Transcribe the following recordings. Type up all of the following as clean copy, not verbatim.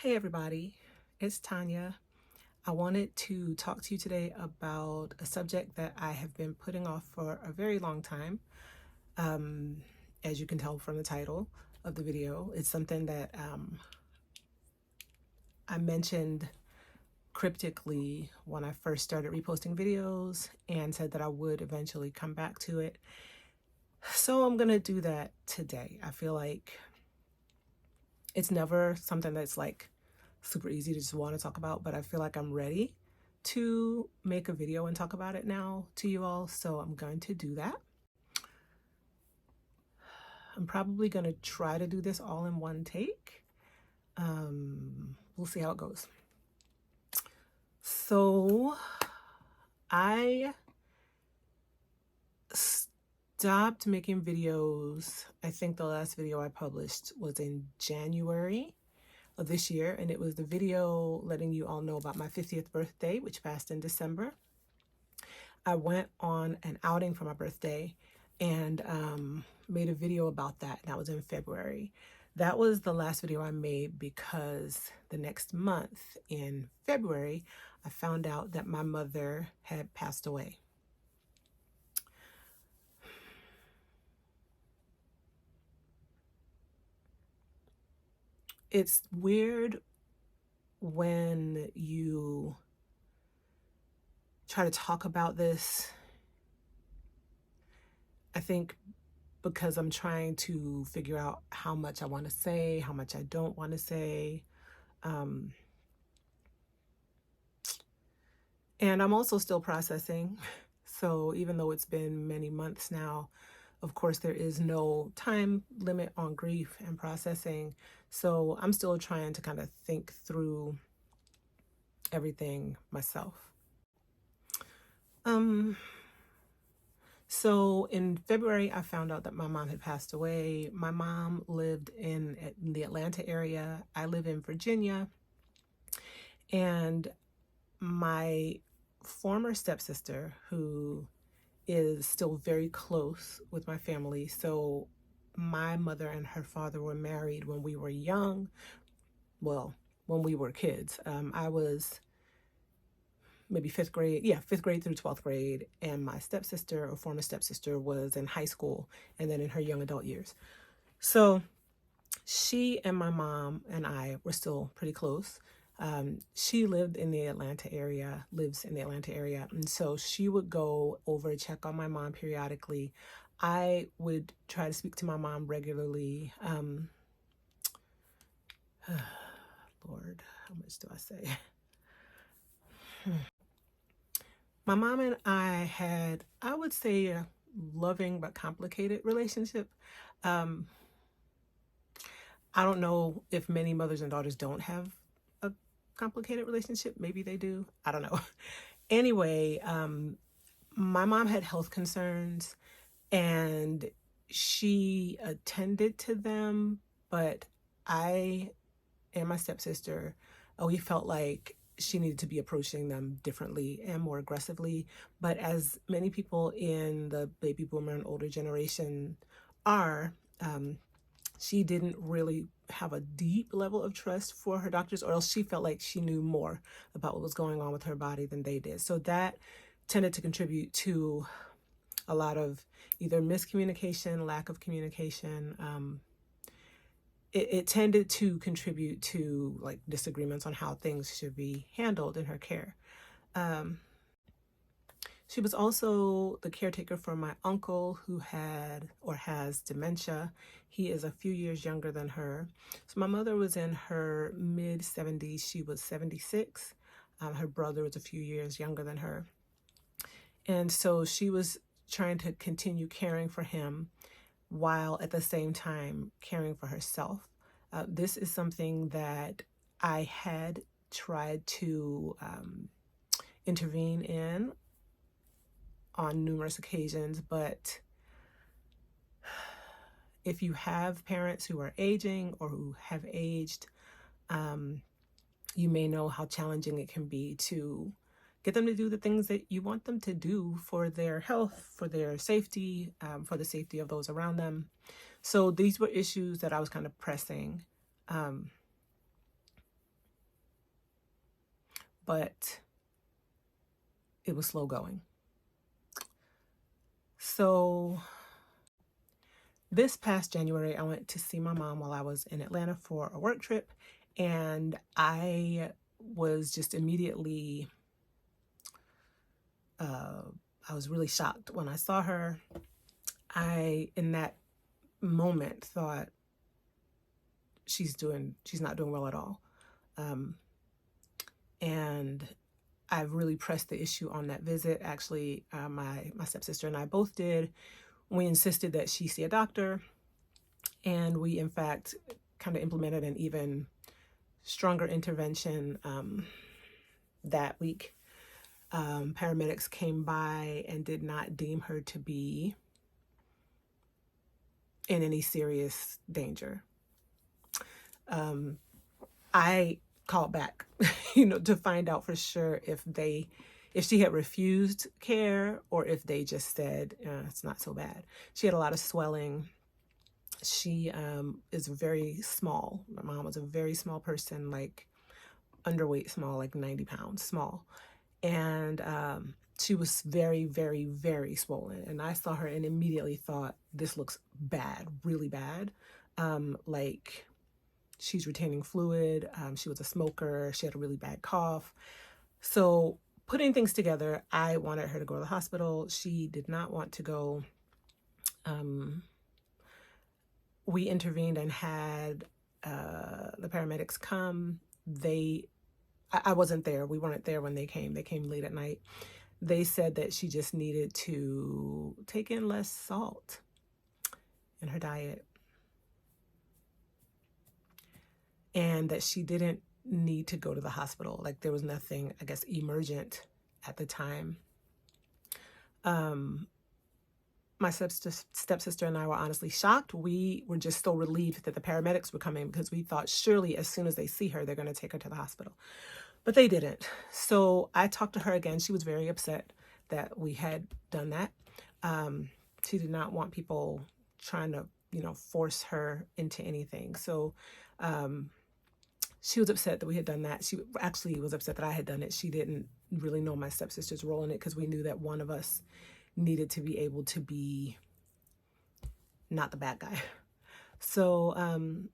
Hey everybody, it's Tanya. I wanted to talk to you today about a subject that I have been putting off for a very long time. As you can tell from the title of the video, it's something that I mentioned cryptically when I first started reposting videos and said that I would eventually come back to it. So I'm going to do that today. I feel like it's never something that's like super easy to just want to talk about, but I feel like I'm ready to make a video and talk about it now to you all. So I'm going to do that. I'm probably going to try to do this all in one take. We'll see how it goes. So I stopped making videos. I think the last video I published was in January of this year, and it was the video letting you all know about my 50th birthday, which passed in December. I went on an outing for my birthday and made a video about that, and that was in February. That was the last video I made because the next month in February, I found out that my mother had passed away. It's weird when you try to talk about this. I think because I'm trying to figure out how much I want to say, how much I don't want to say. And I'm also still processing. So even though it's been many months now, of course, there is no time limit on grief and processing. So I'm still trying to kind of think through everything myself. So in February, I found out that my mom had passed away. My mom lived in the Atlanta area. I live in Virginia. And my former stepsister, who is still very close with my family. So my mother and her father were married when we were young. Well, when we were kids. I was maybe fifth grade through 12th grade. And my stepsister, or former stepsister, was in high school and then in her young adult years. So she and my mom and I were still pretty close. She lives in the Atlanta area. And so she would go over, check on my mom periodically. I would try to speak to my mom regularly. Lord, how much do I say? My mom and I had, I would say, a loving but complicated relationship. I don't know if many mothers and daughters don't have a complicated relationship. Maybe they do. I don't know. Anyway, my mom had health concerns and she attended to them, but I and my stepsister, we felt like she needed to be approaching them differently and more aggressively. But as many people in the baby boomer and older generation are, she didn't really have a deep level of trust for her doctors, or else she felt like she knew more about what was going on with her body than they did. So that tended to contribute to a lot of either miscommunication, lack of communication. It tended to contribute to like disagreements on how things should be handled in her care. She was also the caretaker for my uncle who had or has dementia. He is a few years younger than her. So my mother was in her mid 70s. She was 76. Her brother was a few years younger than her. And so she was trying to continue caring for him while at the same time caring for herself. This is something that I had tried to intervene in on numerous occasions, but if you have parents who are aging or who have aged, you may know how challenging it can be to get them to do the things that you want them to do for their health, for their safety, for the safety of those around them. So these were issues that I was kind of pressing but it was slow going. So this past January, I went to see my mom while I was in Atlanta for a work trip, and I was just immediately, I was really shocked when I saw her. I, in that moment, thought she's not doing well at all. And I really pressed the issue on that visit. Actually, my stepsister and I both did. We insisted that she see a doctor, and we, in fact, kind of implemented an even stronger intervention that week. Paramedics came by and did not deem her to be in any serious danger. I called back, to find out for sure if she had refused care or if they just said, it's not so bad. She had a lot of swelling. She is very small. My mom was a very small person, like underweight small, like 90 pounds small. And she was very, very, very swollen. And I saw her and immediately thought, this looks bad, really bad. Like she's retaining fluid. She was a smoker. She had a really bad cough. So putting things together, I wanted her to go to the hospital. She did not want to go. We intervened and had the paramedics come. I wasn't there. We weren't there when they came. They came late at night. They said that she just needed to take in less salt in her diet, and that she didn't need to go to the hospital. Like there was nothing, I guess, emergent at the time. My stepsister and I were honestly shocked. We were just so relieved that the paramedics were coming, because we thought surely as soon as they see her, they're going to take her to the hospital. But they didn't. So I talked to her again. She was very upset that we had done that. She did not want people trying to, force her into anything. So she was upset that we had done that. She actually was upset that I had done it. She didn't really know my stepsister's role in it, because we knew that one of us needed to be able to be not the bad guy. So,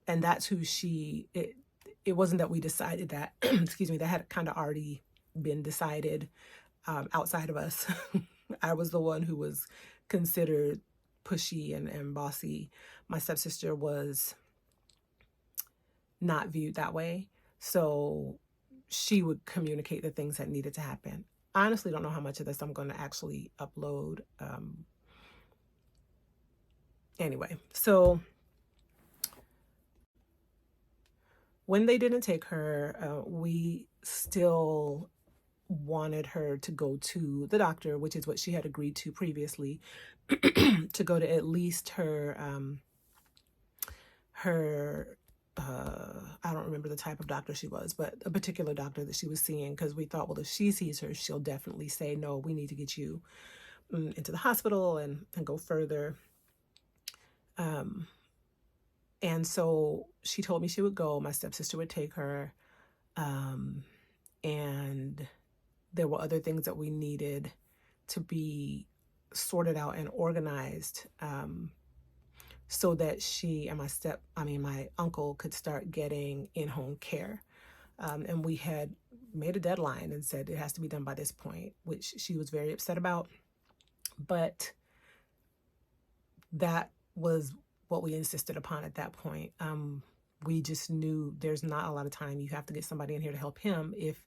and that's who it wasn't that we decided that, excuse me, that had kind of already been decided outside of us. I was the one who was considered pushy and bossy. My stepsister was not viewed that way. So she would communicate the things that needed to happen. I honestly don't know how much of this I'm going to actually upload. Anyway, so when they didn't take her, we still wanted her to go to the doctor, which is what she had agreed to previously, to go to at least her I don't remember the type of doctor she was, but a particular doctor that she was seeing, because we thought, well, if she sees her, she'll definitely say, no, we need to get you into the hospital and go further. And so she told me she would go. My stepsister would take her. And there were other things that we needed to be sorted out and organized, so that she and my uncle could start getting in-home care. And we had made a deadline and said it has to be done by this point, which she was very upset about. But that was what we insisted upon at that point. We just knew there's not a lot of time. You have to get somebody in here to help him if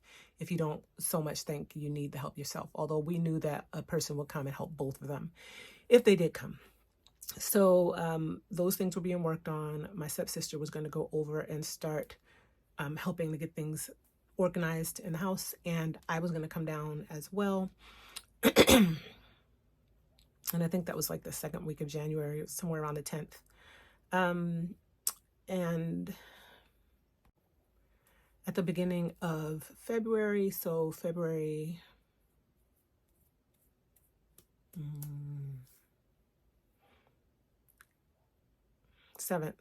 you don't so much think you need the help yourself. Although we knew that a person would come and help both of them if they did come. So those things were being worked on. My stepsister was going to go over and start helping to get things organized in the house, and I was going to come down as well. And I think that was like the second week of January, somewhere around the 10th. And at the beginning of February, so February 7th,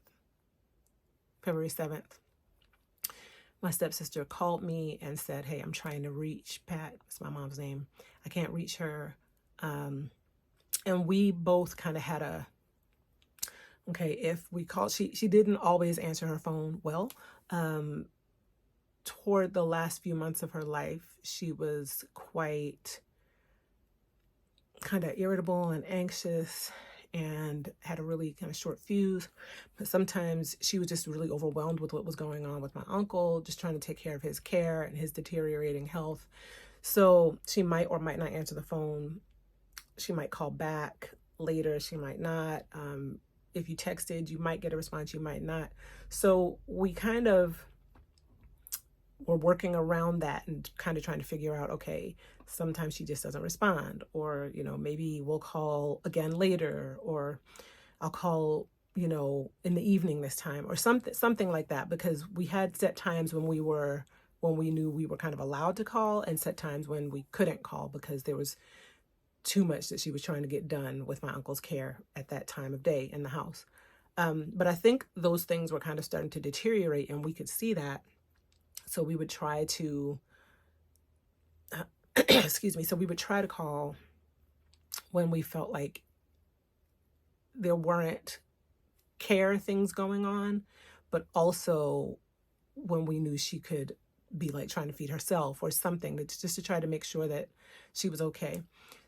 my stepsister called me and said, hey, I'm trying to reach Pat. That's my mom's name. I can't reach her. And we both kind of had a, okay, if we call, she didn't always answer her phone well. Toward the last few months of her life, she was quite kind of irritable and anxious and had a really kind of short fuse. But sometimes she was just really overwhelmed with what was going on with my uncle, just trying to take care of his care and his deteriorating health. So she might or might not answer the phone. She might call back later. She might not. If you texted, you might get a response, you might not. So we kind of were working around that and kind of trying to figure out, okay, sometimes she just doesn't respond, or, you know, maybe we'll call again later, or I'll call, you know, in the evening this time, or something like that, because we had set times when we knew we were kind of allowed to call, and set times when we couldn't call because there was too much that she was trying to get done with my uncle's care at that time of day in the house. But I think those things were kind of starting to deteriorate, and we could see that. So we would try to, excuse me, so we would try to call when we felt like there weren't care things going on, but also when we knew she could be like trying to feed herself or something, just to try to make sure that she was okay.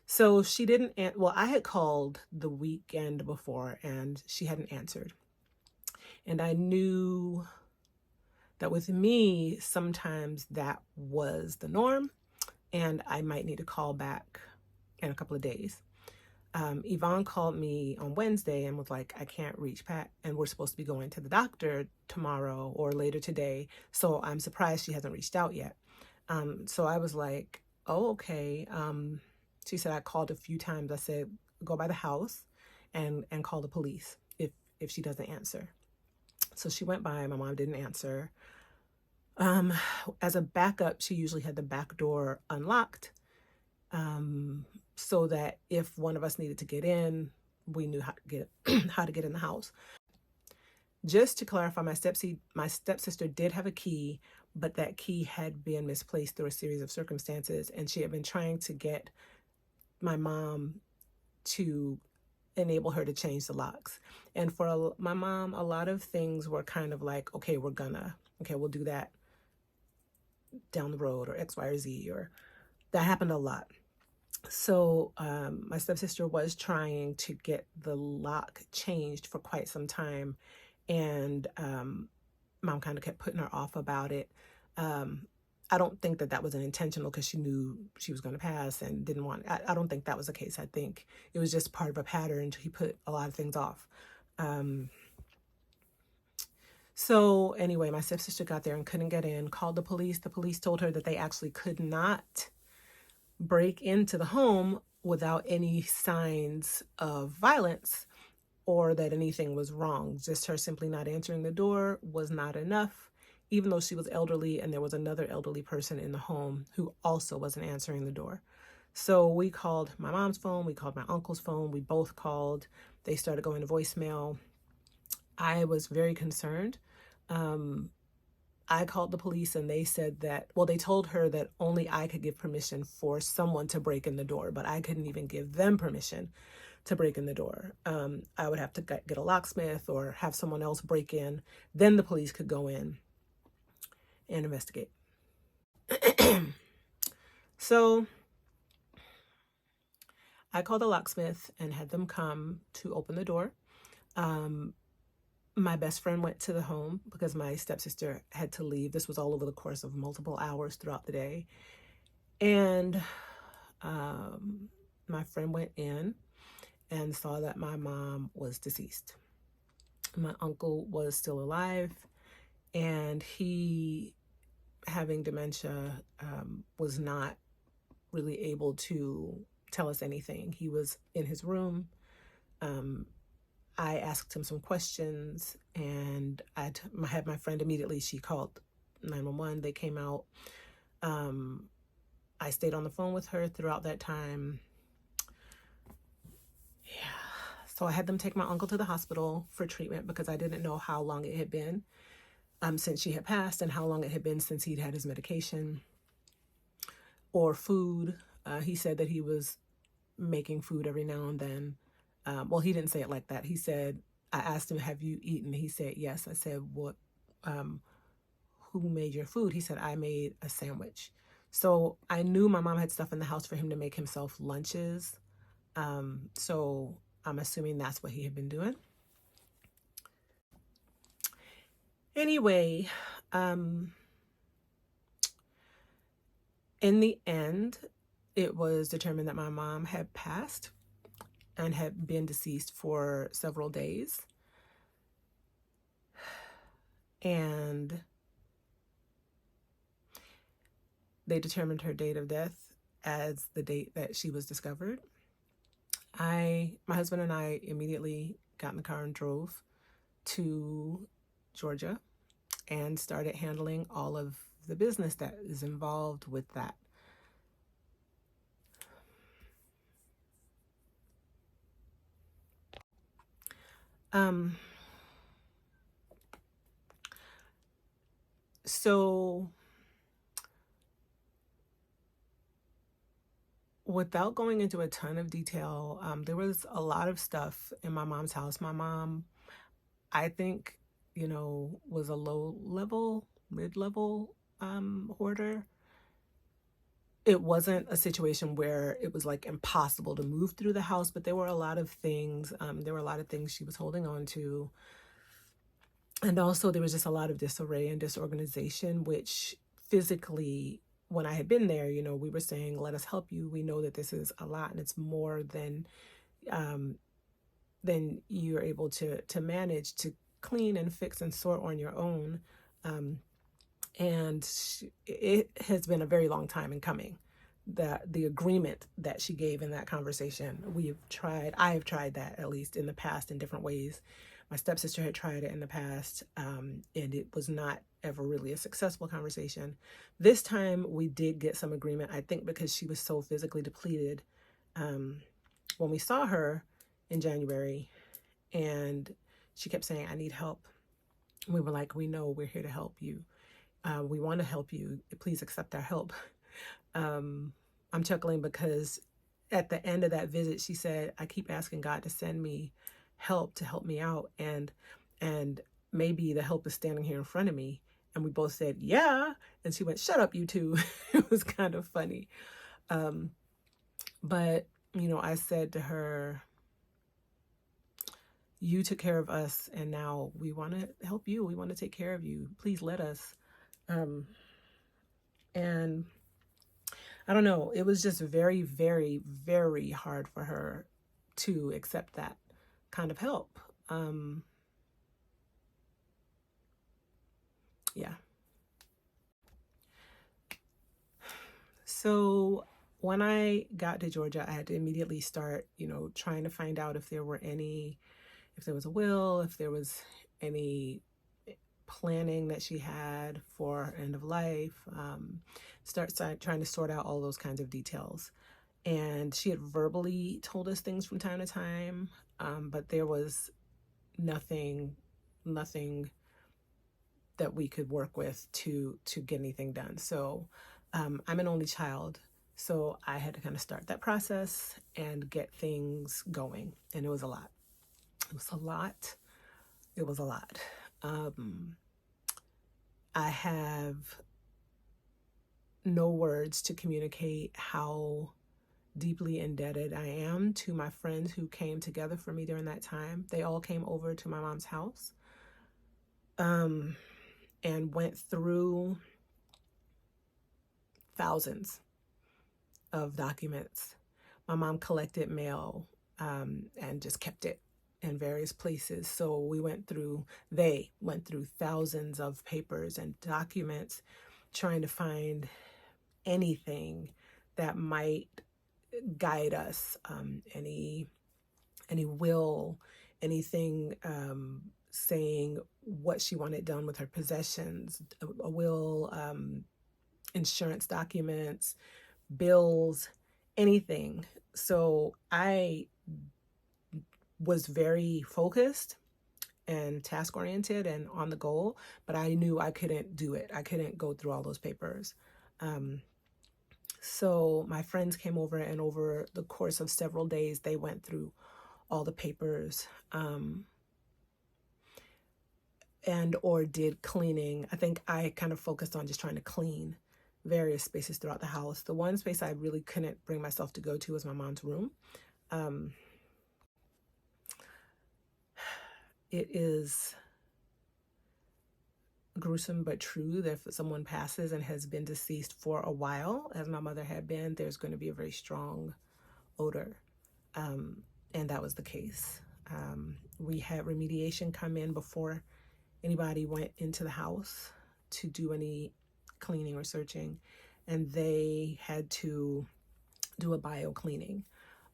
So she didn't, well, I had called the weekend before and she hadn't answered. And I knew that with me, sometimes that was the norm and I might need to call back in a couple of days. Yvonne called me on Wednesday and was like, I can't reach Pat and we're supposed to be going to the doctor tomorrow or later today. So I'm surprised she hasn't reached out yet. So I was like, oh, okay. She said, I called a few times. I said, go by the house and call the police if she doesn't answer. So she went by, my mom didn't answer. As a backup, she usually had the back door unlocked, so that if one of us needed to get in, we knew how to get in the house. Just to clarify, my stepsister did have a key, but that key had been misplaced through a series of circumstances, and she had been trying to get my mom to enable her to change the locks. And for my mom, a lot of things were kind of like, okay, we'll do that down the road, or X, Y, or Z, or that happened a lot. So my stepsister was trying to get the lock changed for quite some time, and mom kind of kept putting her off about it. I don't think that was an intentional, because she knew she was going to pass and didn't want, I don't think that was the case. I think it was just part of a pattern. He put a lot of things off. So anyway, my stepsister got there and couldn't get in, called the police. The police told her that they actually could not break into the home without any signs of violence or that anything was wrong. Just her simply not answering the door was not enough, even though she was elderly and there was another elderly person in the home who also wasn't answering the door. So we called my mom's phone, we called my uncle's phone, we both called. They started going to voicemail. I was very concerned. I called the police and they said that, well, they told her that only I could give permission for someone to break in the door, but I couldn't even give them permission to break in the door. I would have to get a locksmith or have someone else break in. Then the police could go in and investigate. So I called the locksmith and had them come to open the door. My best friend went to the home because my stepsister had to leave. This was all over the course of multiple hours throughout the day. And my friend went in and saw that my mom was deceased. My uncle was still alive, and he, having dementia, was not really able to tell us anything. He was in his room. I asked him some questions, and I had my friend immediately, she called 911. They came out. I stayed on the phone with her throughout that time. Yeah. So I had them take my uncle to the hospital for treatment because I didn't know how long it had been. since she had passed and how long it had been since he'd had his medication or food. He said that he was making food every now and then. Well, he didn't say it like that. He said, I asked him, have you eaten? He said, yes. I said, what, who made your food? He said, I made a sandwich. So I knew my mom had stuff in the house for him to make himself lunches. So I'm assuming that's what he had been doing. Anyway, in the end, it was determined that my mom had passed and had been deceased for several days. And they determined her date of death as the date that she was discovered. My husband and I immediately got in the car and drove to Georgia and started handling all of the business that is involved with that. So without going into a ton of detail, there was a lot of stuff in my mom's house. My mom, I think, was a low-level, mid-level hoarder. It wasn't a situation where it was like impossible to move through the house, but there were a lot of things. There were a lot of things she was holding on to. And also there was just a lot of disarray and disorganization, which physically, when I had been there, we were saying, let us help you. We know that this is a lot and it's more than you're able to manage to clean and fix and sort on your own. And it has been a very long time in coming. The agreement that she gave in that conversation, I have tried that at least in the past in different ways. My stepsister had tried it in the past, and it was not ever really a successful conversation. This time we did get some agreement, I think because she was so physically depleted. When we saw her in January and she kept saying, I need help. We were like, we know, we're here to help you. We want to help you. Please accept our help. I'm chuckling because at the end of that visit, she said, I keep asking God to send me help to help me out. And maybe the help is standing here in front of me. And we both said, yeah. And she went, shut up, you two. It was kind of funny. But, I said to her, you took care of us and now we want to help you. We want to take care of you. Please let us. And I don't know, it was just very, very, very hard for her to accept that kind of help. Yeah. So when I got to Georgia, I had to immediately start, trying to find out if there was a will, if there was any planning that she had for end of life, start trying to sort out all those kinds of details. And she had verbally told us things from time to time, but there was nothing that we could work with to get anything done. So I'm an only child, so I had to kind of start that process and get things going. And it was a lot. I have no words to communicate how deeply indebted I am to my friends who came together for me during that time. They all came over to my mom's house and went through thousands of documents. My mom collected mail and just kept it in various places. So they went through thousands of papers and documents trying to find anything that might guide us, any will, anything saying what she wanted done with her possessions, a will, insurance documents, bills, anything. So I was very focused and task-oriented and on the goal, but I knew I couldn't do it. I couldn't go through all those papers. So my friends came over, and over the course of several days, they went through all the papers and or did cleaning. I think I kind of focused on just trying to clean various spaces throughout the house. The one space I really couldn't bring myself to go to was my mom's room. It is gruesome but true that if someone passes and has been deceased for a while, as my mother had been, there's going to be a very strong odor. And that was the case. We had remediation come in before anybody went into the house to do any cleaning or searching, and they had to do a bio cleaning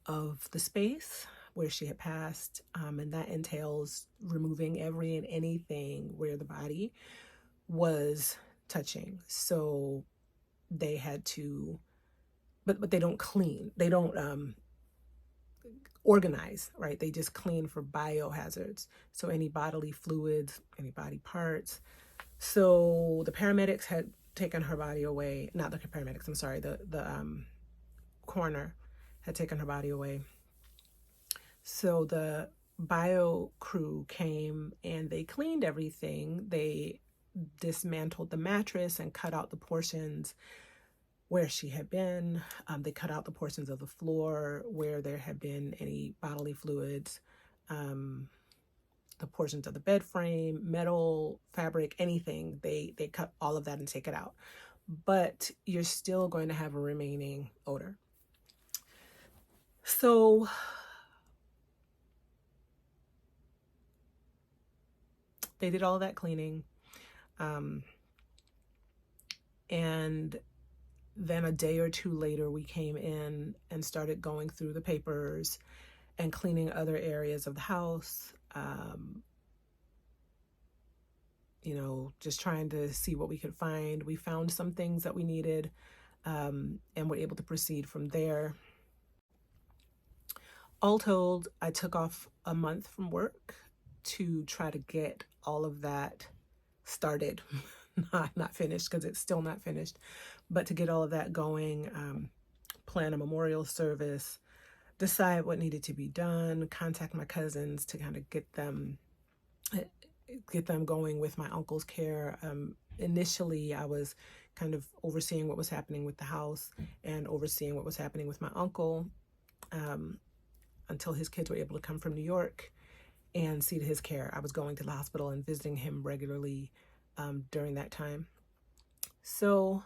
of the space where she had passed, and that entails removing every and anything where the body was touching. So they had to, but they don't clean, they don't organize, right? They just clean for biohazards. So any bodily fluids, any body parts. So the paramedics had taken her body away. Not the paramedics, I'm sorry, the coroner had taken her body away. So the bio crew came and they cleaned everything. They dismantled the mattress and cut out the portions where she had been. They cut out the portions of the floor where there had been any bodily fluids, the portions of the bed frame, metal, fabric, anything. They cut all of that and take it out. But you're still going to have a remaining odor. So they did all of that cleaning. And then a day or two later, we came in and started going through the papers and cleaning other areas of the house. Just trying to see what we could find. We found some things that we needed, and were able to proceed from there. All told, I took off a month from work to try to get all of that started. not finished, because it's still not finished, but to get all of that going, plan a memorial service, decide what needed to be done, contact my cousins to kind of get them going with my uncle's care. Initially, I was kind of overseeing what was happening with the house and overseeing what was happening with my uncle, until his kids were able to come from New York and see to his care. I was going to the hospital and visiting him regularly during that time. So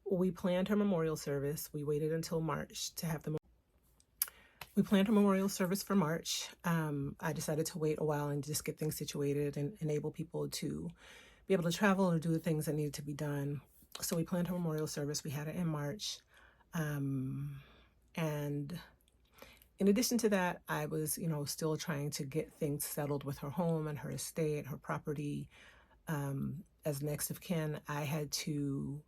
we planned her memorial service. We waited until March to have we planned her memorial service for March. I decided to wait a while and just get things situated and enable people to be able to travel or do the things that needed to be done. So we planned her memorial service. We had it in March. And in addition to that, I was, still trying to get things settled with her home and her estate, her property. As next of kin, I had to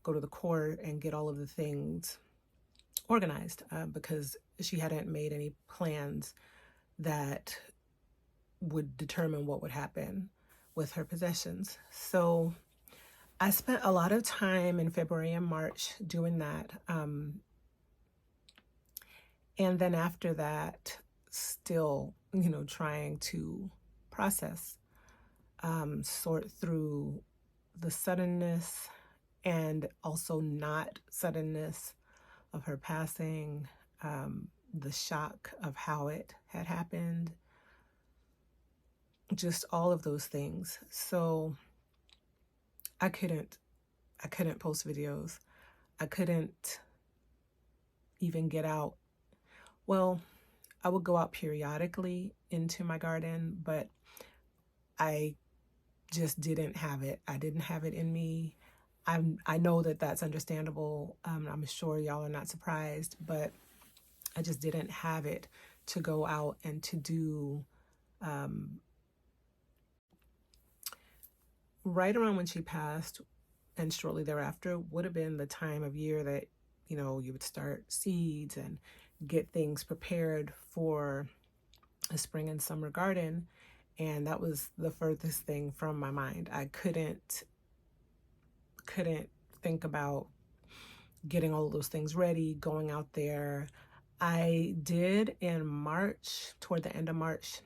go to the court and get all of the things organized, because she hadn't made any plans that would determine what would happen with her possessions. So I spent a lot of time in February and March doing that. And then after that, still, trying to process, sort through the suddenness and also not suddenness of her passing, the shock of how it had happened, just all of those things. So I couldn't post videos. I couldn't even get out. Well, I would go out periodically into my garden, but I just didn't have it. I didn't have it in me. I know that that's understandable. I'm sure y'all are not surprised, but I just didn't have it to go out and to do. Right around when she passed and shortly thereafter would have been the time of year that, you would start seeds and get things prepared for a spring and summer garden, and that was the furthest thing from my mind. I couldn't think about getting all of those things ready, going out there. I did in March, toward the end of March,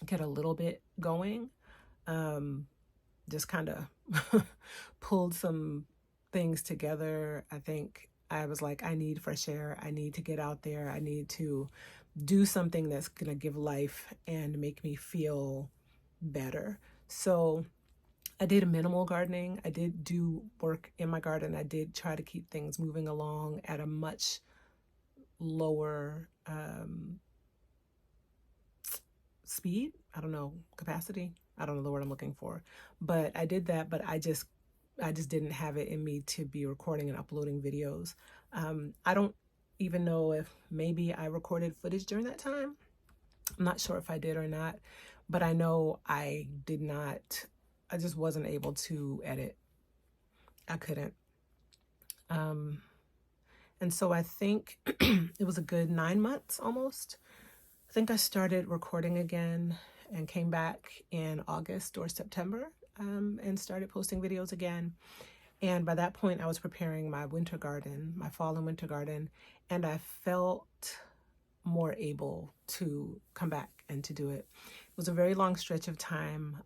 get a little bit going. Just kind of pulled some things together. I think I was like, I need fresh air. I need to get out there. I need to do something that's going to give life and make me feel better. So I did minimal gardening. I did do work in my garden. I did try to keep things moving along at a much lower speed. I don't know, capacity. I don't know the word I'm looking for, but I did that. But I just didn't have it in me to be recording and uploading videos. I don't even know if maybe I recorded footage during that time. I'm not sure if I did or not, but I know I did not. I just wasn't able to edit. I couldn't. And so I think it was a good 9 months almost. I think I started recording again and came back in August or September, and started posting videos again. And by that point, I was preparing my winter garden, my fall and winter garden, and I felt more able to come back and to do it. It was a very long stretch of time,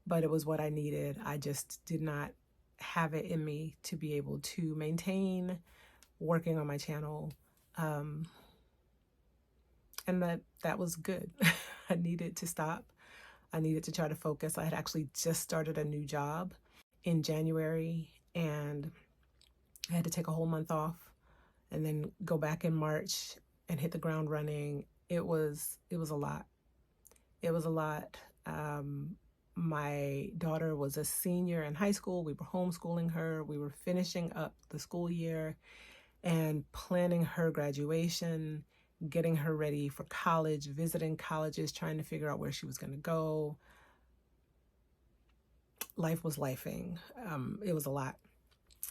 but it was what I needed. I just did not have it in me to be able to maintain working on my channel. And that was good. I needed to stop. I needed to try to focus. I had actually just started a new job in January, and I had to take a whole month off and then go back in March and hit the ground running. It was a lot. It was a lot. My daughter was a senior in high school. We were homeschooling her. We were finishing up the school year and planning her graduation, getting her ready for college, visiting colleges, trying to figure out where she was going to go. Life was lifing. It was a lot.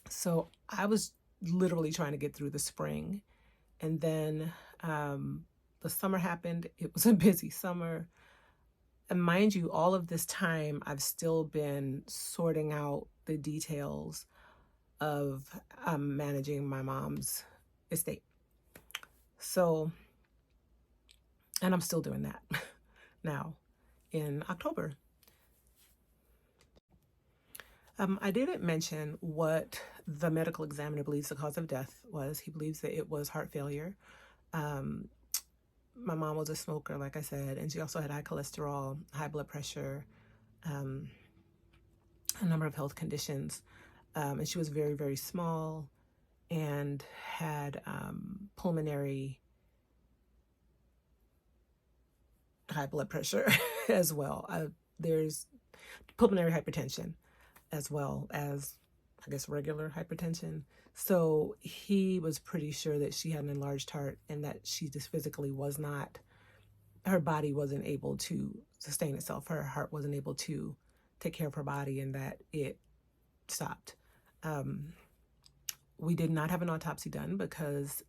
So I was literally trying to get through the spring. And then the summer happened. It was a busy summer. And mind you, all of this time, I've still been sorting out the details of managing my mom's estate. So, and I'm still doing that now in October. I didn't mention what the medical examiner believes the cause of death was. He believes that it was heart failure. My mom was a smoker, like I said, and she also had high cholesterol, high blood pressure, a number of health conditions. And she was very, very small and had pulmonary high blood pressure as well. There's pulmonary hypertension as well as, I guess, regular hypertension. So he was pretty sure that she had an enlarged heart and that she just physically was not, her body wasn't able to sustain itself. Her heart wasn't able to take care of her body, and that it stopped. We did not have an autopsy done because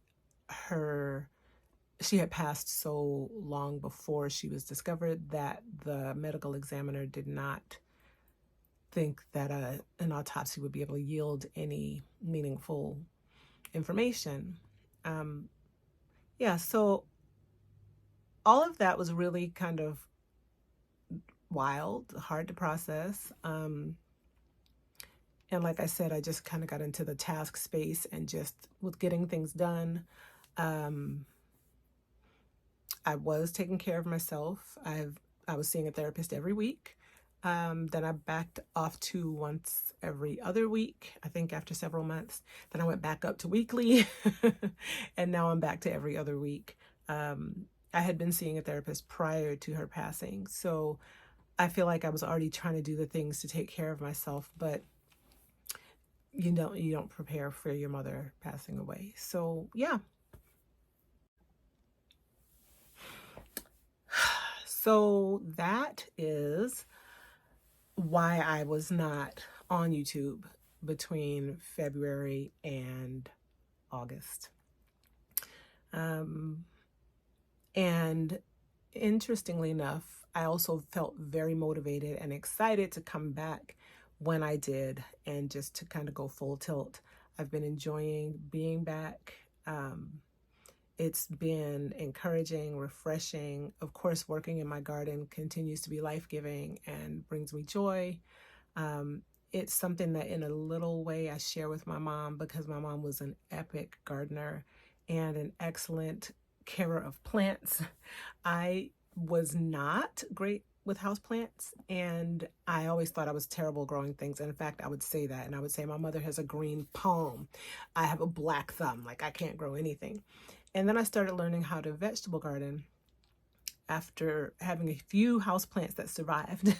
she had passed so long before she was discovered that the medical examiner did not think that an autopsy would be able to yield any meaningful information. So all of that was really kind of wild, hard to process. And like I said, I just kind of got into the task space and just with getting things done. I was taking care of myself. I was seeing a therapist every week. Then I backed off to once every other week, I think after several months. Then I went back up to weekly, and now I'm back to every other week. I had been seeing a therapist prior to her passing, so I feel like I was already trying to do the things to take care of myself, but you don't prepare for your mother passing away. So yeah. So that is why I was not on YouTube between February and August. And interestingly enough, I also felt very motivated and excited to come back when I did, and just to kind of go full tilt. I've been enjoying being back. It's been encouraging, refreshing. Of course, working in my garden continues to be life-giving and brings me joy. Um, it's something that in a little way I share with my mom, because my mom was an epic gardener and an excellent carer of plants. I was not great with houseplants, and I always thought I was terrible growing things. And in fact, I would say that, and I would say my mother has a green palm. I have a black thumb, like I can't grow anything. And then I started learning how to vegetable garden. After having a few houseplants that survived,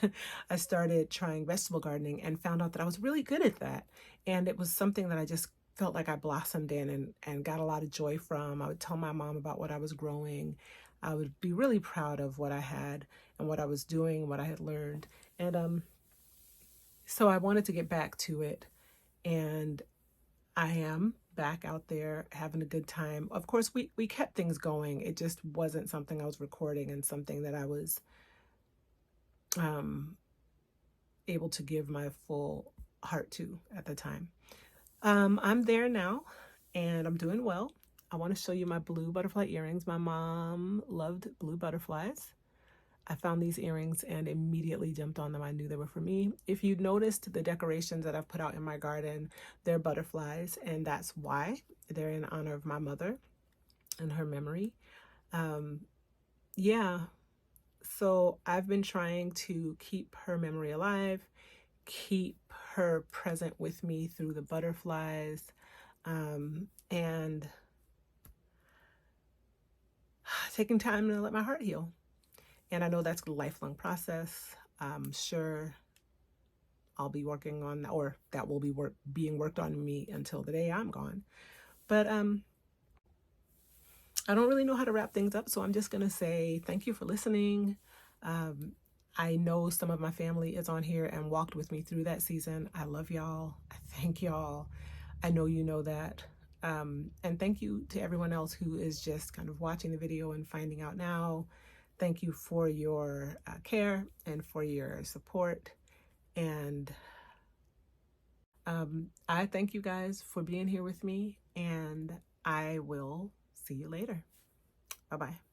I started trying vegetable gardening and found out that I was really good at that. And it was something that I just felt like I blossomed in, and got a lot of joy from. I would tell my mom about what I was growing. I would be really proud of what I had and what I was doing, what I had learned. And so I wanted to get back to it. And I am back out there having a good time. Of course, we kept things going. It just wasn't something I was recording and something that I was able to give my full heart to at the time. I'm there now, and I'm doing well. I want to show you my blue butterfly earrings. My mom loved blue butterflies. I found these earrings and immediately jumped on them. I knew they were for me. If you noticed the decorations that I've put out in my garden, they're butterflies, and that's why. They're in honor of my mother and her memory. Yeah, so I've been trying to keep her memory alive, keep her present with me through the butterflies, and taking time to let my heart heal. And I know that's a lifelong process. I'm sure I'll be working on, or that will be being worked on me until the day I'm gone. But I don't really know how to wrap things up, so I'm just gonna say thank you for listening. I know some of my family is on here and walked with me through that season. I love y'all. I thank y'all. I know you know that. And thank you to everyone else who is just kind of watching the video and finding out now. Thank you for your care and for your support. And I thank you guys for being here with me, and I will see you later. Bye-bye.